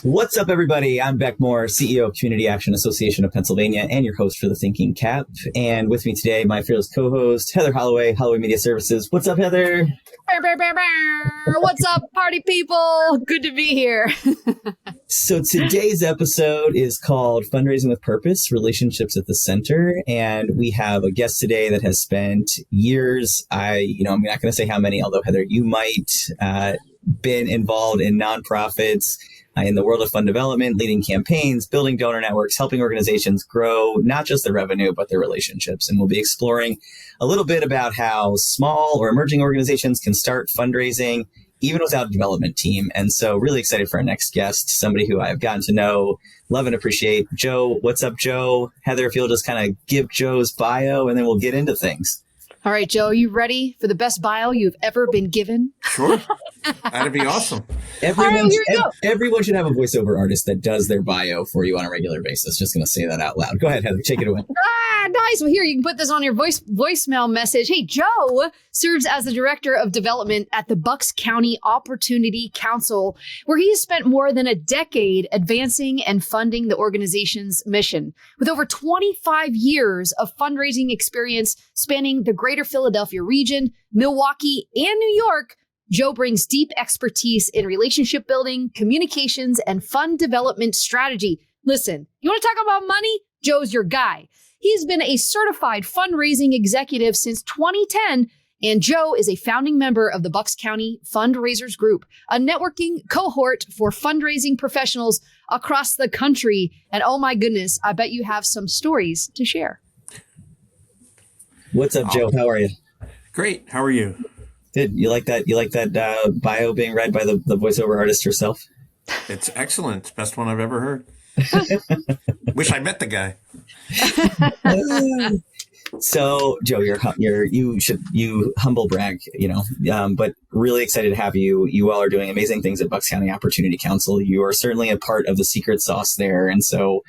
What's up, everybody? I'm Beck Moore, CEO of Community Action Association of Pennsylvania and your host for the Thinking Cap. And with me today, my fearless co-host, Heather Holloway, Holloway Media Services. What's up, Heather? What's up, party people? Good to be here. So today's episode is called Fundraising with Purpose, Relationships at the Center. And we have a guest today that has spent years, I'm not going to say how many, although Heather, you might been involved in nonprofits, in the world of fund development, leading campaigns, building donor networks, helping organizations grow not just their revenue, but their relationships. And we'll be exploring a little bit about how small or emerging organizations can start fundraising even without a development team. And so really excited for our next guest, somebody who I've gotten to know, love, and appreciate. Joe, what's up, Joe? Heather, if you'll just kind of give Joe's bio and then we'll get into things. All right, Joe, are you ready for the best bio you've ever been given? Sure. That'd be awesome. Everyone should have a voiceover artist that does their bio for you on a regular basis. Just going to say that out loud. Go ahead, Heather. Take it away. Nice. Well, here, you can put this on your voicemail message. Hey, Joe serves as the Director of Development at the Bucks County Opportunity Council, where he has spent more than a decade advancing and funding the organization's mission. With over 25 years of fundraising experience spanning the greater Philadelphia region, Milwaukee, and New York, Joe brings deep expertise in relationship building, communications, and fund development strategy. Listen, you want to talk about money? Joe's your guy. He's been a certified fundraising executive since 2010, and Joe is a founding member of the Bucks County Fundraisers Group, a networking cohort for fundraising professionals across the country. And oh my goodness, I bet you have some stories to share. What's up, Joe? How are you? Great. How are you? Good. You like that? You like that bio being read by the voiceover artist herself? It's excellent. Best one I've ever heard. Wish I met the guy. So, Joe, you humble brag, but really excited to have you. You all are doing amazing things at Bucks County Opportunity Council. You are certainly a part of the secret sauce there, and so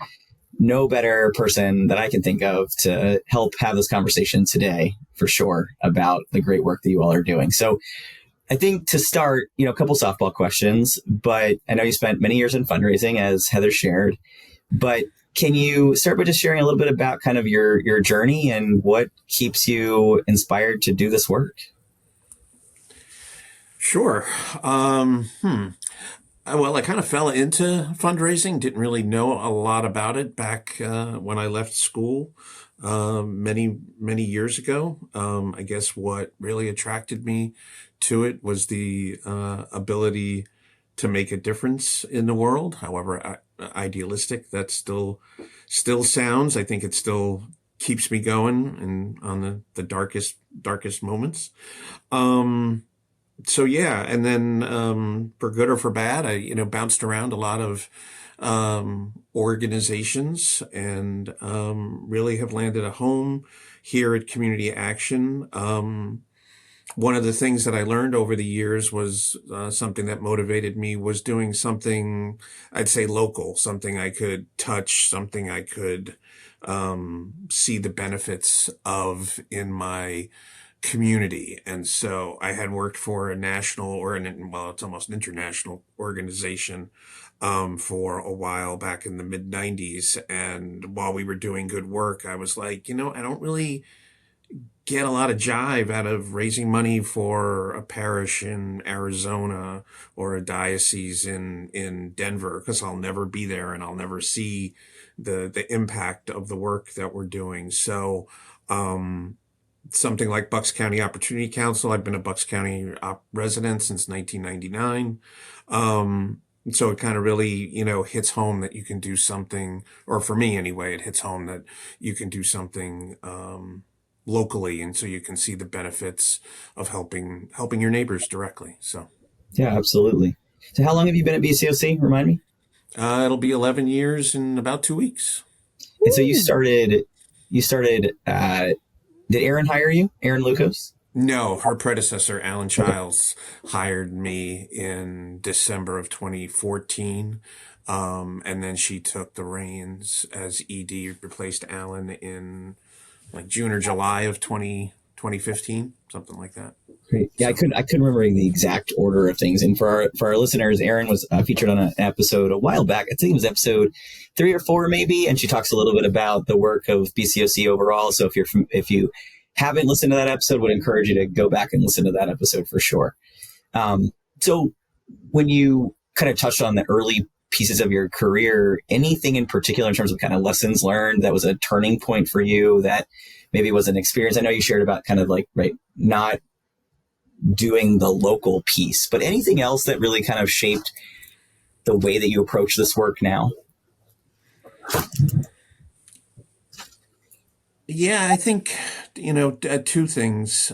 no better person that I can think of to help have this conversation today, for sure, about the great work that you all are doing. So I think to start, a couple softball questions, but I know you spent many years in fundraising, as Heather shared, but can you start by just sharing a little bit about kind of your journey and what keeps you inspired to do this work? Sure. Well, I kind of fell into fundraising, didn't really know a lot about it back when I left school many, many years ago. I guess what really attracted me to it was the ability to make a difference in the world, however idealistic that still sounds. I think it still keeps me going and on the darkest moments. So yeah, and then for good or for bad, I bounced around a lot of organizations and really have landed a home here at Community Action. One of the things that I learned over the years was something that motivated me was doing something, I'd say local, something I could touch, something I could see the benefits of in my community. And so I had worked for a national it's almost an international organization for a while back in the mid 90s. And while we were doing good work, I was like, I don't really get a lot of jive out of raising money for a parish in Arizona or a diocese in Denver, because I'll never be there and I'll never see the impact of the work that we're doing. So something like Bucks County Opportunity Council, I've been a Bucks County resident since 1999. So it kind of really, hits home that you can do something, or for me anyway, it hits home that you can do something locally, and so you can see the benefits of helping your neighbors directly. So yeah, absolutely. So how long have you been at BCOC? Remind me. It'll be 11 years in about 2 weeks. And so you started. Did Aaron hire you? Aaron Lucas? No, her predecessor, Alan Childs, hired me in December of 2014. And then she took the reins as ED, replaced Alan in like June or July of 20 2015, something like that. Great. Yeah, So. I couldn't remember the exact order of things. And for our listeners, Erin was featured on an episode a while back. I think it was episode 3 or 4 maybe, and she talks a little bit about the work of BCOC overall. So if you haven't listened to that episode, would encourage you to go back and listen to that episode for sure. So when you kind of touched on the early pieces of your career, anything in particular in terms of kind of lessons learned that was a turning point for you that maybe was an experience? I know you shared about kind of like, right, not doing the local piece, but anything else that really kind of shaped the way that you approach this work now? Yeah, I think, two things.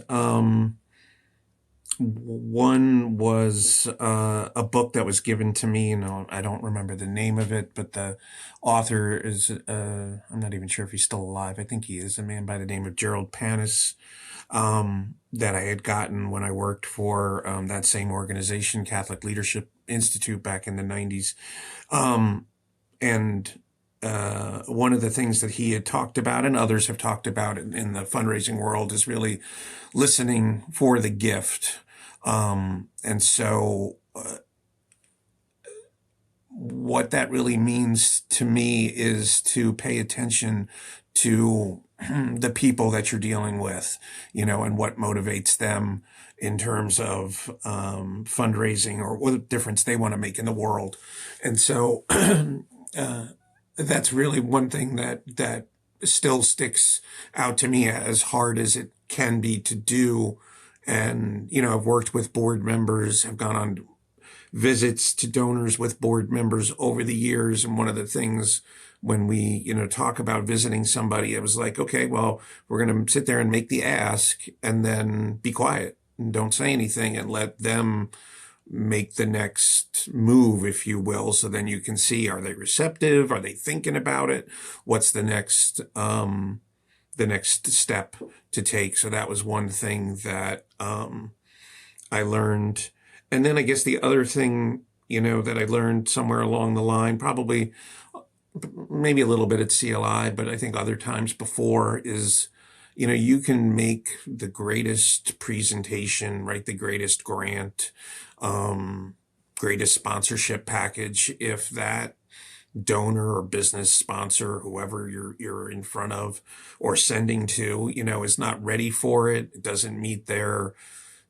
One was a book that was given to me, I don't remember the name of it, but the author is, I'm not even sure if he's still alive. I think he is, a man by the name of Gerald Panis, that I had gotten when I worked for that same organization, Catholic Leadership Institute, back in the 90s. And one of the things that he had talked about, and others have talked about in the fundraising world, is really listening for the gift. And so what that really means to me is to pay attention to the people that you're dealing with, and what motivates them in terms of fundraising, or what difference they want to make in the world. And so that's really one thing that still sticks out to me, as hard as it can be to do. And, I've worked with board members, have gone on visits to donors with board members over the years. And one of the things when we, talk about visiting somebody, it was like, okay, well, we're going to sit there and make the ask and then be quiet and don't say anything and let them make the next move, if you will. So then you can see, are they receptive? Are they thinking about it? What's the next step to take? So that was one thing that I learned. And then I guess the other thing, that I learned somewhere along the line, probably maybe a little bit at CLI, but I think other times before, is, you can make the greatest presentation, write the greatest grant, greatest sponsorship package, if that donor or business sponsor, whoever you're in front of or sending to, is not ready for it, it doesn't meet their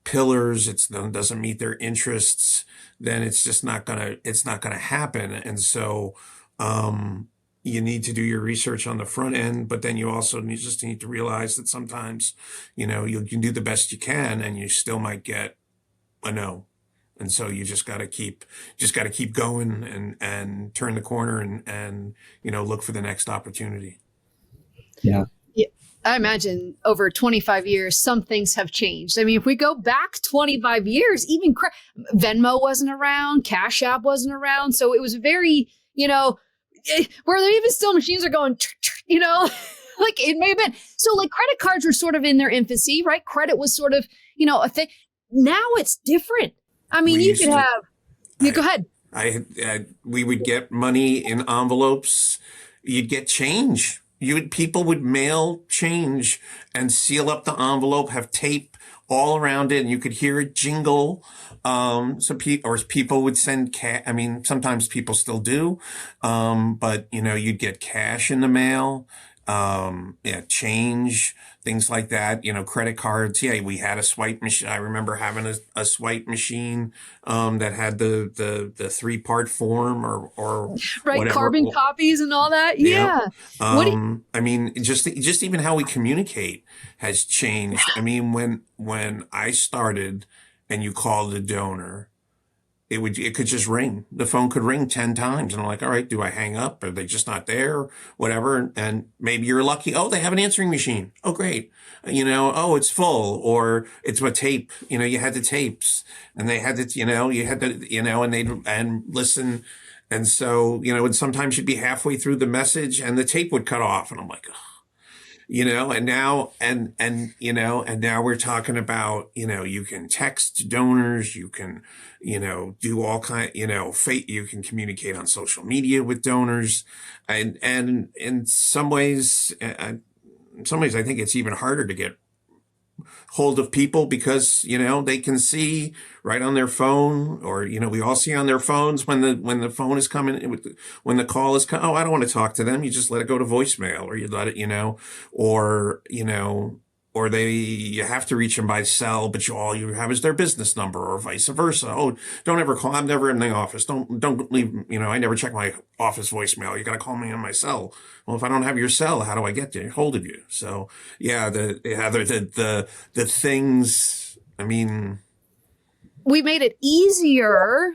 pillars, it doesn't meet their interests, then it's just not gonna happen. And so you need to do your research on the front end, but then you also need to realize that sometimes, you can do the best you can and you still might get a no. And so you just got to keep going and turn the corner and look for the next opportunity. Yeah. I imagine over 25 years, some things have changed. I mean, if we go back 25 years, even Venmo wasn't around, Cash App wasn't around. So it was very, where there even still machines are going, like it may have been. So like credit cards were sort of in their infancy, right? Credit was sort of, a thing. Now it's different. I mean, you could have, go ahead. We would get money in envelopes. You'd get change. People would mail change and seal up the envelope, have tape all around it, and you could hear it jingle. So people would send cash. I mean, sometimes people still do. But you'd get cash in the mail. Change, things like that, credit cards. Yeah, we had a swipe machine. I remember having a swipe machine, that had the 3-part form or right. Whatever. Carbon copies and all that. Yeah. I mean, just even how we communicate has changed. I mean, when I started and you called a donor, it could just ring. The phone could ring 10 times. And I'm like, all right, do I hang up? Are they just not there? Whatever. And maybe you're lucky. Oh, they have an answering machine. Oh, great. Oh, it's full, or it's a tape. You had the tapes and they had to, you had to, and listen. And so, and sometimes you'd be halfway through the message and the tape would cut off. And I'm like, and now, and now we're talking about, you can text donors, you can, do all you can communicate on social media with donors. And in some ways, I think it's even harder to get hold of people because, they can see right on their phone, or, we all see on their phones when the phone is coming, when the call is coming. Oh, I don't want to talk to them. You just let it go to voicemail, or you let it, or, or you have to reach them by cell, but all you have is their business number, or vice versa. Oh, don't ever call. I'm never in the office. Don't leave. I never check my office voicemail. You got to call me on my cell. Well, if I don't have your cell, how do I get hold of you? So yeah, the things. I mean, we made it easier.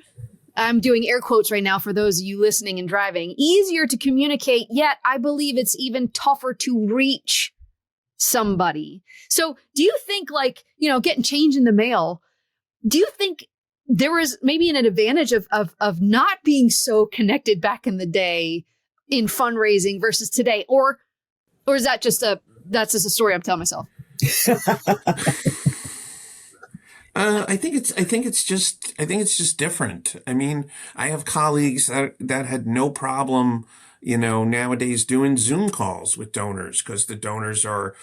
I'm doing air quotes right now for those of you listening and driving. Easier to communicate, yet I believe it's even tougher to reach somebody. So do you think, like, getting change in the mail, do you think there was maybe an advantage of not being so connected back in the day in fundraising versus today? Or is that that's just a story I'm telling myself? I think it's just different. I mean, I have colleagues that had no problem, nowadays doing Zoom calls with donors, because the donors are,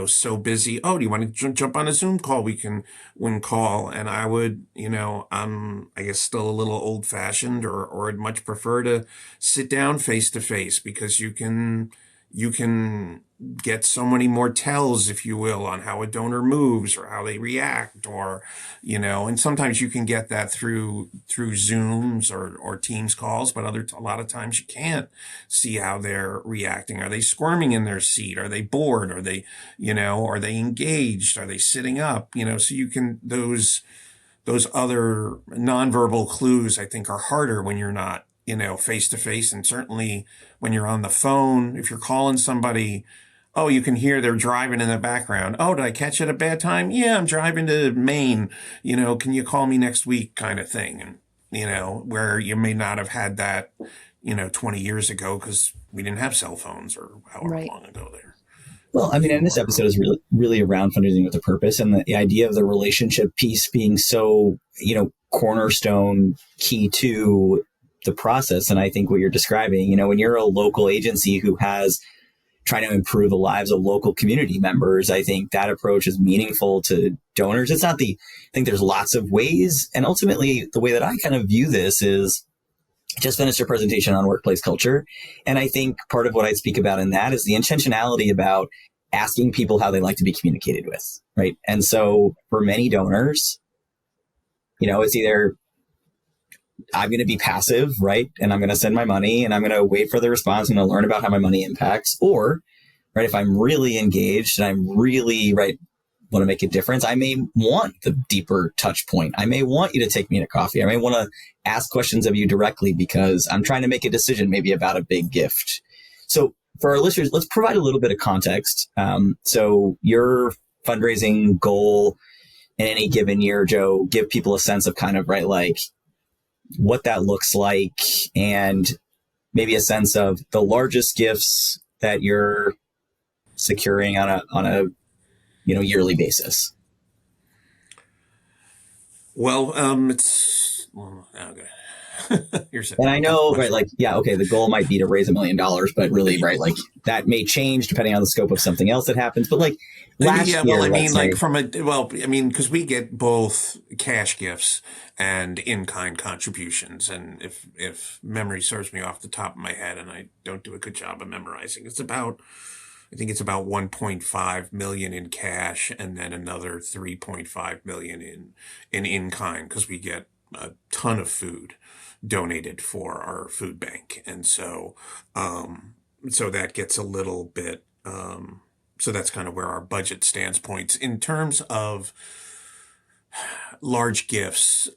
so busy. Oh, do you want to jump on a Zoom call? We can call. And I would, I'm, I guess, still a little old fashioned, or I'd much prefer to sit down face to face, because you can get so many more tells, if you will, on how a donor moves or how they react, or, and sometimes you can get that through Zooms or Teams calls, but a lot of times you can't see how they're reacting. Are they squirming in their seat? Are they bored? Are they, are they engaged? Are they sitting up? So you can, those other nonverbal clues, I think, are harder when you're not, face to face. And certainly when you're on the phone, if you're calling somebody, oh, you can hear they're driving in the background. Oh, did I catch it at a bad time? Yeah, I'm driving to Maine. Can you call me next week, kind of thing? And, where you may not have had that, 20 years ago, because we didn't have cell phones, or however long ago there. Well, I mean, and this episode is really around fundraising with a purpose, and the idea of the relationship piece being so, cornerstone key to the process. And I think what you're describing, when you're a local agency who has trying to improve the lives of local community members, I think that approach is meaningful to donors. I think there's lots of ways. And ultimately, the way that I kind of view this is, just finished a presentation on workplace culture. And I think part of what I speak about in that is the intentionality about asking people how they like to be communicated with, right? And so for many donors, it's either I'm going to be passive, right? And I'm going to send my money and I'm going to wait for the response. I'm going to learn about how my money impacts. Or, right, if I'm really engaged and I'm really, right, want to make a difference, I may want the deeper touch point. I may want you to take me to coffee. I may want to ask questions of you directly because I'm trying to make a decision maybe about a big gift. So for our listeners, let's provide a little bit of context. So your fundraising goal in any given year, Joe, give people a sense of kind of, right, like what that looks like, and maybe a sense of the largest gifts that you're securing on a yearly basis. Well, okay. And I know, right, like, yeah, okay, the goal might be to raise $1 million, but really, right, like that may change depending on the scope of something else that happens. But like last year, because we get both cash gifts and in-kind contributions. And if memory serves me off the top of my head, and I don't do a good job of memorizing, I think it's about 1.5 million in cash, and then another 3.5 million in-kind, because we get a ton of food donated for our food bank. And so that gets a little bit, so that's kind of where our budget stands points. In terms of large gifts,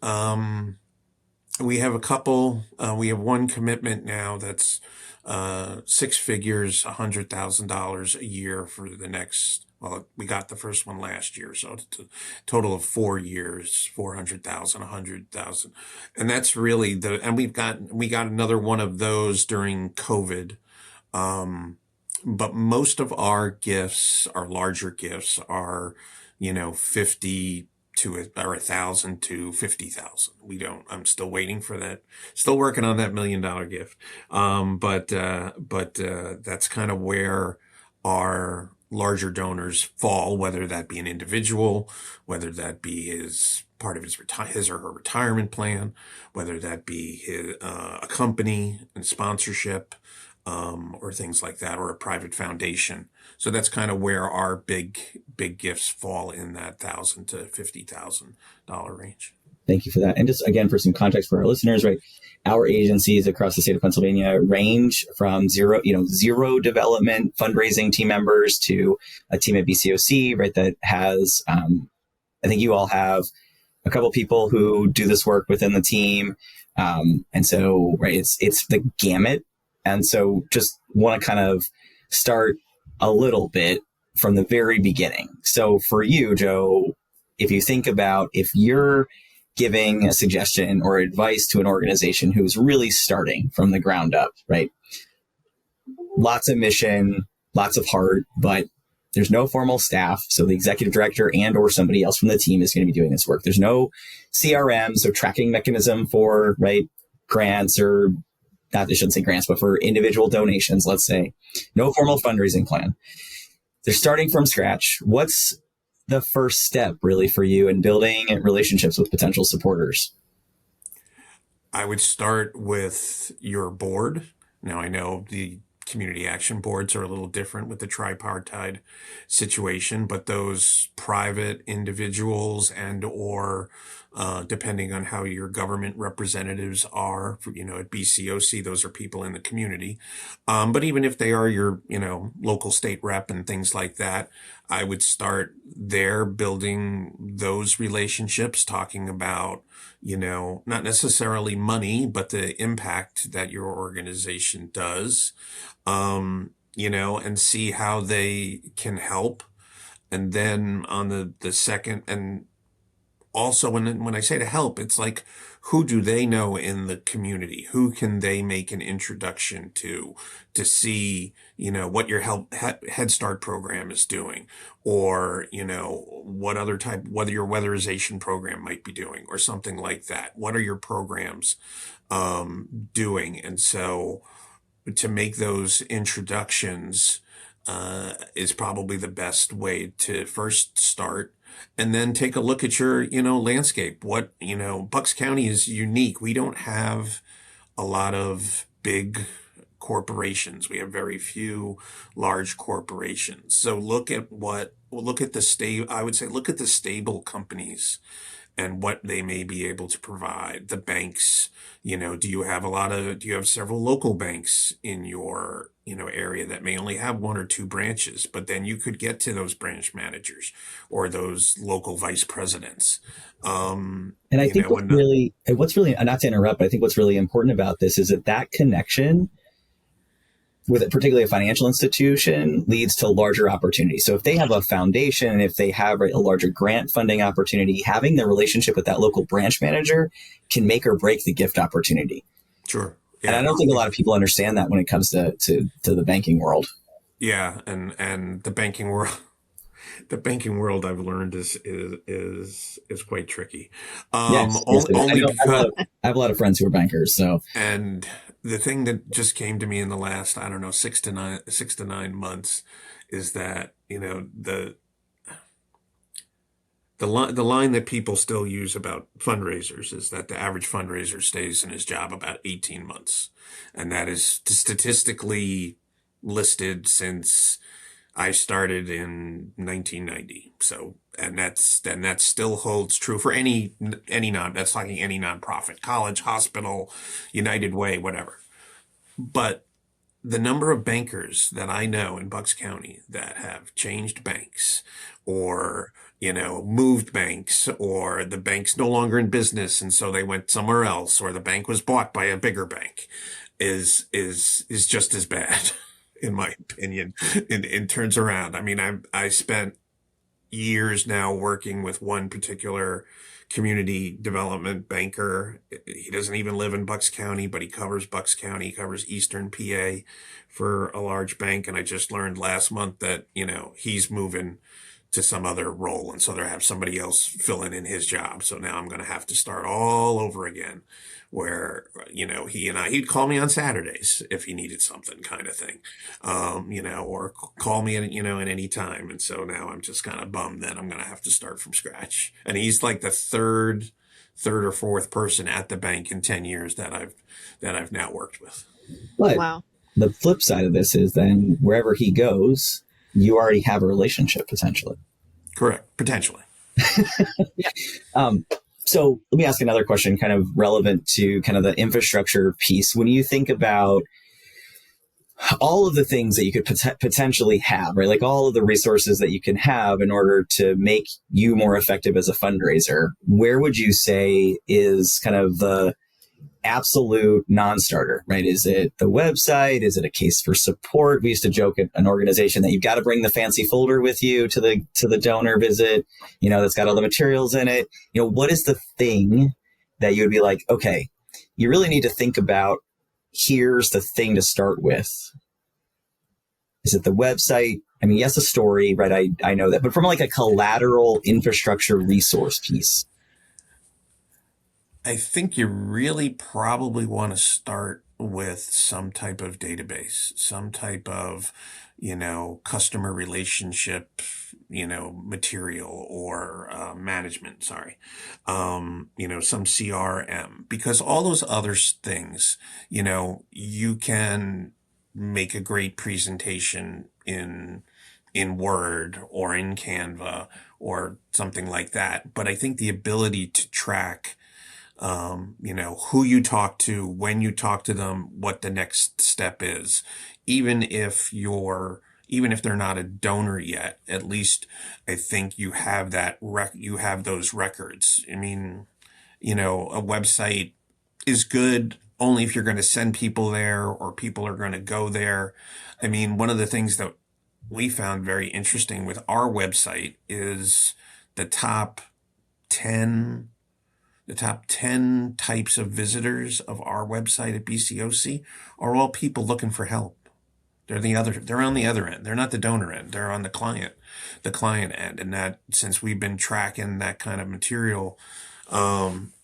we have a couple, we have one commitment now that's 6 figures, $100,000 a year for the next, well, we got the first one last year. So it's a total of 4 years, 400,000, 100,000. And that's really and we got another one of those during COVID. But most of our gifts, our larger gifts, are, 50 to or 1,000 to 50,000. I'm still waiting for that. Still working on that $1 million gift. But that's kind of where our larger donors fall, whether that be an individual, whether that be his part of his or her retirement plan, whether that be a company and sponsorship, or things like that, or a private foundation. So that's kind of where our big gifts fall, in that $1,000 to $50,000 range. Thank you for that. And just again, for some context for our listeners, right? Our agencies across the state of Pennsylvania range from zero development fundraising team members to a team at BCOC, right? That has, I think you all have a couple people who do this work within the team. And so, right, it's the gamut. And so just want to kind of start a little bit from the very beginning. So for you, Joe, if you think about, if you're giving a suggestion or advice to an organization who's really starting from the ground up, right? Lots of mission, lots of heart, but there's no formal staff. So the executive director and or somebody else from the team is going to be doing this work. There's no CRM, so tracking mechanism for, right, grants, or not, I shouldn't say grants, but for individual donations, let's say. No formal fundraising plan. They're starting from scratch. What's the first step really for you in building relationships with potential supporters? I would start with your board. Now, I know the community action boards are a little different with the tripartite situation, but those private individuals and or depending on how your government representatives are, at BCOC, those are people in the community. But even if they are your, local state rep and things like that, I would start there building those relationships, talking about, not necessarily money, but the impact that your organization does, and see how they can help. And then on the second, and also when I say to help, it's like, who do they know in the community? Who can they make an introduction to see, what your Head Start program is doing, or, what other type, whether your weatherization program might be doing, or something like that. What are your programs doing? And so to make those introductions is probably the best way to first start. And then take a look at your, landscape. What, Bucks County is unique. We don't have a lot of big corporations. We have very few large corporations. So look at I would say look at the stable companies and what they may be able to provide. The banks, do you have several local banks in your, area that may only have one or two branches, but then you could get to those branch managers or those local vice presidents. And I think what's really, not to interrupt, but I think what's really important about this is that connection with particularly a financial institution leads to larger opportunities. So if they have a foundation, if they have a larger grant funding opportunity, having the relationship with that local branch manager can make or break the gift opportunity. Sure. Yeah. And I don't think a lot of people understand that when it comes to the banking world. Yeah. And the banking world I've learned is quite tricky. Yes, I have a lot of friends who are bankers. So, and the thing that just came to me in the last, 6 to 9 months is that, the line that people still use about fundraisers is that the average fundraiser stays in his job about 18 months. And that is statistically listed since I started in 1990. So, and that still holds true for any that's talking any nonprofit, college, hospital, United Way, whatever. But the number of bankers that I know in Bucks County that have changed banks or, moved banks, or the bank's no longer in business and so they went somewhere else, or the bank was bought by a bigger bank is just as bad. In my opinion, in turns around. I mean, I spent years now working with one particular community development banker. He doesn't even live in Bucks County, but he covers Bucks County, covers Eastern PA for a large bank. And I just learned last month that, he's moving some other role. And so they have somebody else filling in his job. So now I'm going to have to start all over again where, he'd call me on Saturdays if he needed something kind of thing, or call me at any time. And so now I'm just kind of bummed that I'm going to have to start from scratch. And he's like the third or fourth person at the bank in 10 years that I've now worked with. But wow. The flip side of this is then wherever he goes, you already have a relationship potentially. Correct. Potentially. Yeah. So let me ask another question kind of relevant to kind of the infrastructure piece. When you think about all of the things that you could potentially have, right? Like all of the resources that you can have in order to make you more effective as a fundraiser, where would you say is kind of the absolute non-starter, right? Is it the website? Is it a case for support? We used to joke at an organization that you've got to bring the fancy folder with you to the donor visit, that's got all the materials in it. What is the thing that you would be like, okay, you really need to think about, here's the thing to start with. Is it the website? I mean, yes, a story, right? I know that, but from like a collateral infrastructure resource piece. I think you really probably want to start with some type of database, some type of, customer relationship, material or management, sorry, some CRM, because all those other things, you can make a great presentation in Word or in Canva or something like that. But I think the ability to track who you talk to, when you talk to them, what the next step is, even if they're not a donor yet, at least I think you have you have those records. I mean, a website is good only if you're going to send people there or people are going to go there. I mean, one of the things that we found very interesting with our website is the top 10 types of visitors of our website at BCOC are all people looking for help. They're on the other end. They're not the donor end. They're on the client end. And that, since we've been tracking that kind of material,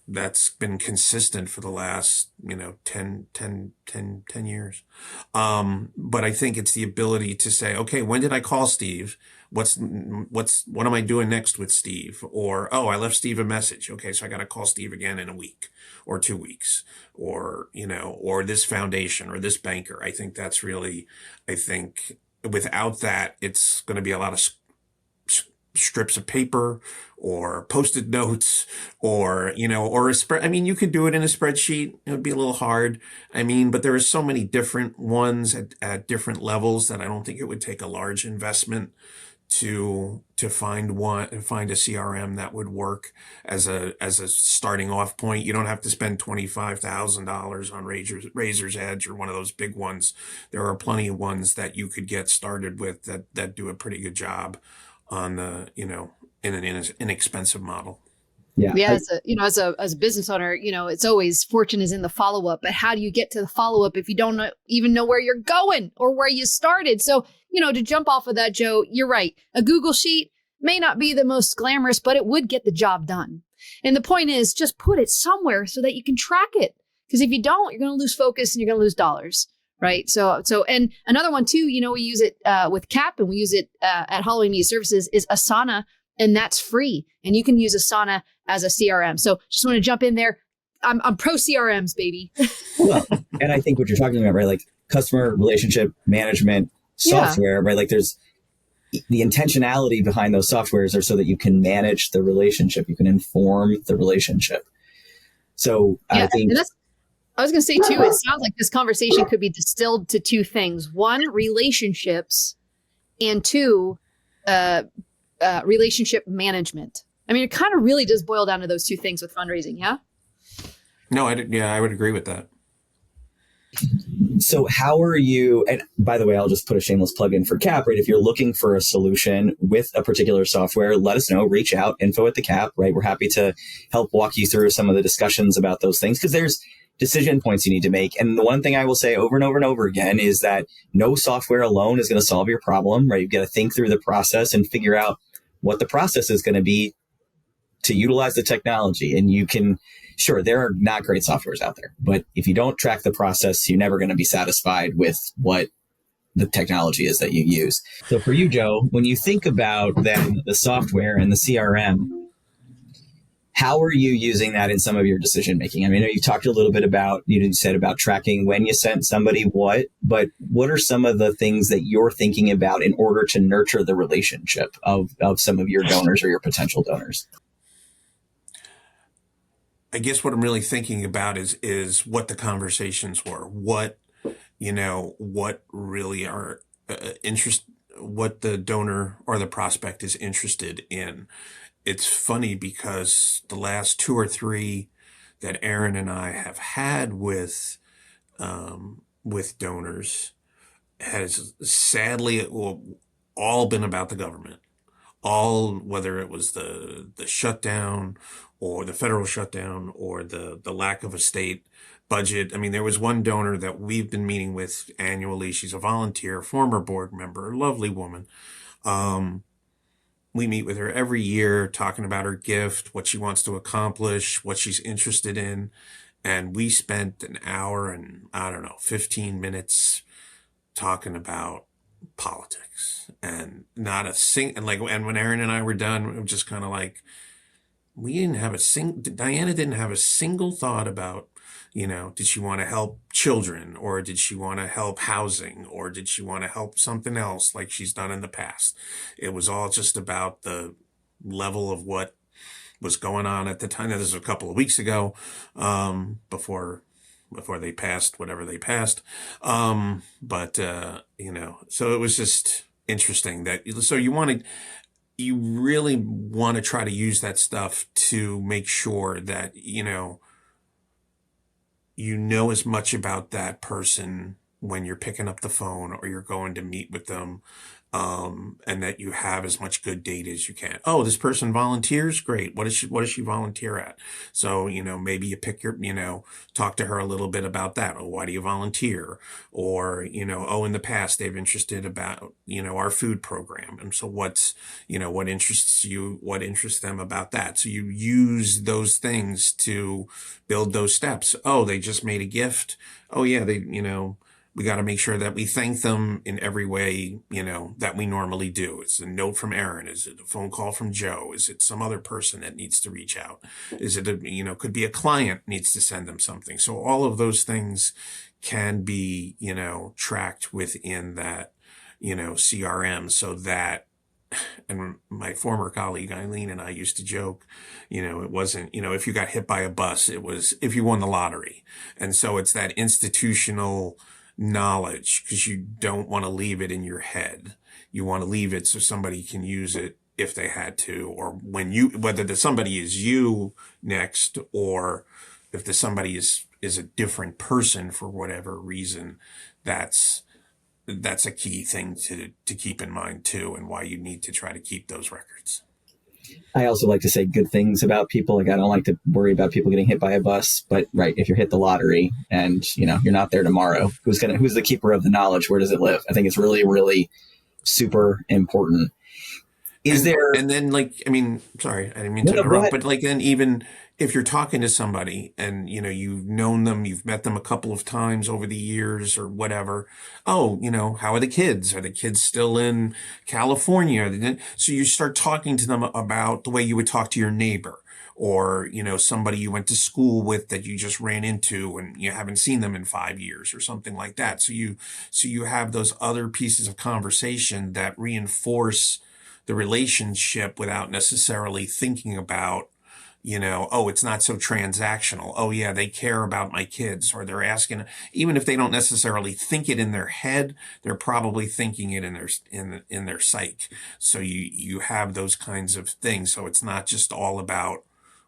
that's been consistent for the last, 10 years. But I think it's the ability to say, okay, when did I call Steve? What am I doing next with Steve? Or, I left Steve a message. Okay, so I got to call Steve again in a week or 2 weeks, or, or this foundation or this banker. I think without that, it's going to be a lot of strips of paper or Post-it notes or, or a spread. I mean, you could do it in a spreadsheet. It would be a little hard. I mean, but there are so many different ones at different levels that I don't think it would take a large investment to find a CRM that would work as a starting off point. You don't have to spend $25,000 on Razor's Edge or one of those big ones. There are plenty of ones that you could get started with that do a pretty good job on the, in an inexpensive model. Yeah. As a business owner, it's always fortune is in the follow-up, but how do you get to the follow-up if you don't even know where you're going or where you started? So, to jump off of that, Joe, you're right. A Google sheet may not be the most glamorous, but it would get the job done. And the point is just put it somewhere so that you can track it. Because if you don't, you're going to lose focus and you're going to lose dollars. Right. So, and another one too, we use it with CAAP and we use it at Holloway Media Services is Asana, and that's free. And you can use Asana as a CRM. So just want to jump in there. I'm pro CRMs, baby. Well, and I think what you're talking about, right? Like customer relationship management software, right? Like there's the intentionality behind those softwares are so that you can manage the relationship. You can inform the relationship. So I think I was going to say too, it sounds like this conversation could be distilled to two things. One, relationships, and two, relationship management. I mean, it kind of really does boil down to those two things with fundraising. Yeah. No, I would agree with that. So how are you, and by the way, I'll just put a shameless plug in for CAAP, right? If you're looking for a solution with a particular software, let us know, reach out, info@the-CAAP, right? We're happy to help walk you through some of the discussions about those things because there's decision points you need to make. And the one thing I will say over and over and over again is that no software alone is going to solve your problem, right? You've got to think through the process and figure out what the process is going to be to utilize the technology. And you can, sure, there are not great softwares out there, but if you don't track the process, you're never going to be satisfied with what the technology is that you use. So for you, Joe, when you think about then the software and the CRM, how are you using that in some of your decision making? I mean, you talked a little bit about, you said about tracking when you sent somebody what, but what are some of the things that you're thinking about in order to nurture the relationship of some of your donors or your potential donors? I guess what I'm really thinking about is what the conversations were, what really are what the donor or the prospect is interested in. It's funny because the last 2 or 3 that Aaron and I have had with donors has sadly all been about the government. All, whether it was the shutdown or the federal shutdown or the lack of a state budget. I mean, there was one donor that we've been meeting with annually. She's a volunteer, former board member, lovely woman. We meet with her every year, talking about her gift, what she wants to accomplish, what she's interested in. And we spent an hour and, 15 minutes talking about politics, and not a and when Aaron and I were done, it was just kind of like, Diana didn't have a single thought about, did she want to help children, or did she want to help housing, or did she want to help something else like she's done in the past? It was all just about the level of what was going on at the time. Now, this was a couple of weeks ago, before they passed whatever they passed. So it was just interesting that, so you really want to try to use that stuff to make sure that, you know as much about that person when you're picking up the phone or you're going to meet with them, and that you have as much good data as you can. Oh, this person volunteers? Great. What does she volunteer at? So, maybe you pick talk to her a little bit about that. Oh, why do you volunteer? Or, in the past they've interested about, our food program. And so what interests you, what interests them about that? So you use those things to build those steps. Oh, they just made a gift. Oh yeah, we got to make sure that we thank them in every way, that we normally do. It's a note from Aaron. Is it a phone call from Joe? Is it some other person that needs to reach out? Is it could be a client needs to send them something. So all of those things can be, tracked within that, CRM, so that, and my former colleague Eileen and I used to joke, it wasn't, if you got hit by a bus, it was if you won the lottery. And so it's that institutional knowledge, because you don't want to leave it in your head. You want to leave it so somebody can use it if they had to, or whether the somebody is you next, or if the somebody is a different person for whatever reason. That's a key thing to keep in mind too, and why you need to try to keep those records. I also like to say good things about people. Like, I don't like to worry about people getting hit by a bus, but right, if you're hit the lottery and you're not there tomorrow, who's the keeper of the knowledge? Where does it live? I think it's really, really super important. And then sorry, I didn't mean to interrupt, but then even if you're talking to somebody and, you've known them, you've met them a couple of times over the years or whatever. Oh, how are the kids? Are the kids still in California? So you start talking to them about the way you would talk to your neighbor, or, somebody you went to school with that you just ran into and you haven't seen them in 5 years or something like that. So you have those other pieces of conversation that reinforce the relationship without necessarily thinking about, oh, it's not so transactional. Oh yeah, they care about my kids, or they're asking, even if they don't necessarily think it in their head, they're probably thinking it in their psyche. So you have those kinds of things. So it's not just all about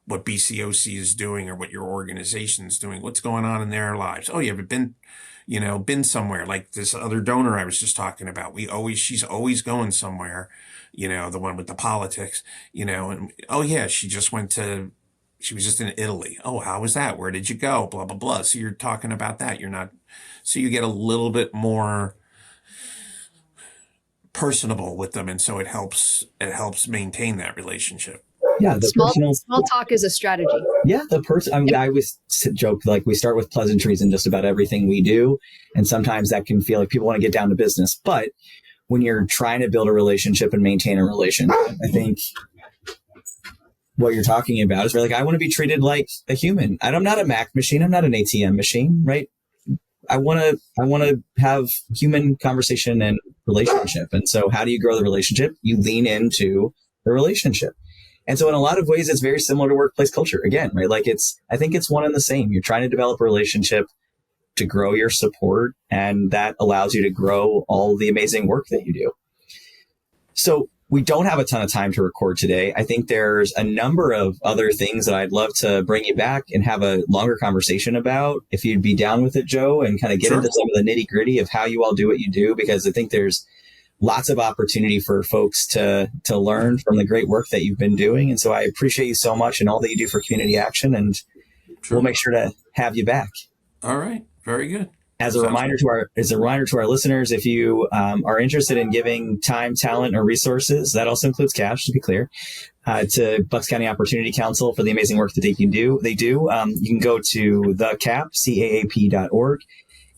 what BCOC is doing or what your organization is doing. What's going on in their lives? Oh, you haven't been somewhere, like this other donor I was just talking about. She's always going somewhere, the one with the politics, and oh yeah, she was just in Italy. Oh, how was that? Where did you go? Blah, blah, blah. So you're talking about that. So you get a little bit more personable with them, and so it helps maintain that relationship. Yeah, the small talk is a strategy. Yeah, I always joke, like, we start with pleasantries in just about everything we do, and sometimes that can feel like people want to get down to business. But when you're trying to build a relationship and maintain a relationship, I think what you're talking about is, like, I want to be treated like a human. I'm not a Mac machine. I'm not an ATM machine, right? I want to have human conversation and relationship. And so how do you grow the relationship? You lean into the relationship. And so in a lot of ways, it's very similar to workplace culture again, right? Like, I think it's one and the same. You're trying to develop a relationship to grow your support, and that allows you to grow all the amazing work that you do. So we don't have a ton of time to record today. I think there's a number of other things that I'd love to bring you back and have a longer conversation about, if you'd be down with it, Joe, and kind of get into some of the nitty gritty of how you all do what you do, because I think there's lots of opportunity for folks to learn from the great work that you've been doing. And so I appreciate you so much and all that you do for community action, and we'll make sure to have you back. All right. Very good. As a reminder to our listeners, if you are interested in giving time, talent, or resources, that also includes cash, to be clear, to Bucks County Opportunity Council for the amazing work that they do, you can go to the CAAP.org.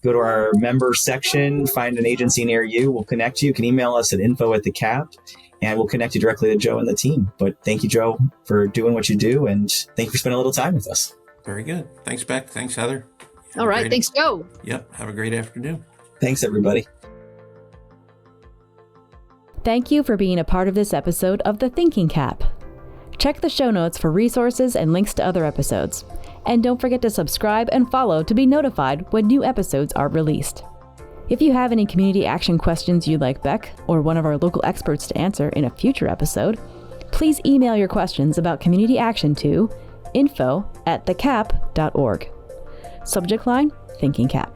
Go to our member section, find an agency near you. We'll connect you. You can email us at info@thecap, and we'll connect you directly to Joe and the team. But thank you, Joe, for doing what you do, and thank you for spending a little time with us. Very good. Thanks, Beck. Thanks, Heather. All right. Thanks, Joe. Yep. Have a great afternoon. Thanks, everybody. Thank you for being a part of this episode of The Thinking Cap. Check the show notes for resources and links to other episodes. And don't forget to subscribe and follow to be notified when new episodes are released. If you have any community action questions you'd like Beck or one of our local experts to answer in a future episode, please email your questions about community action to info@thecap.org. Subject line, Thinking Cap.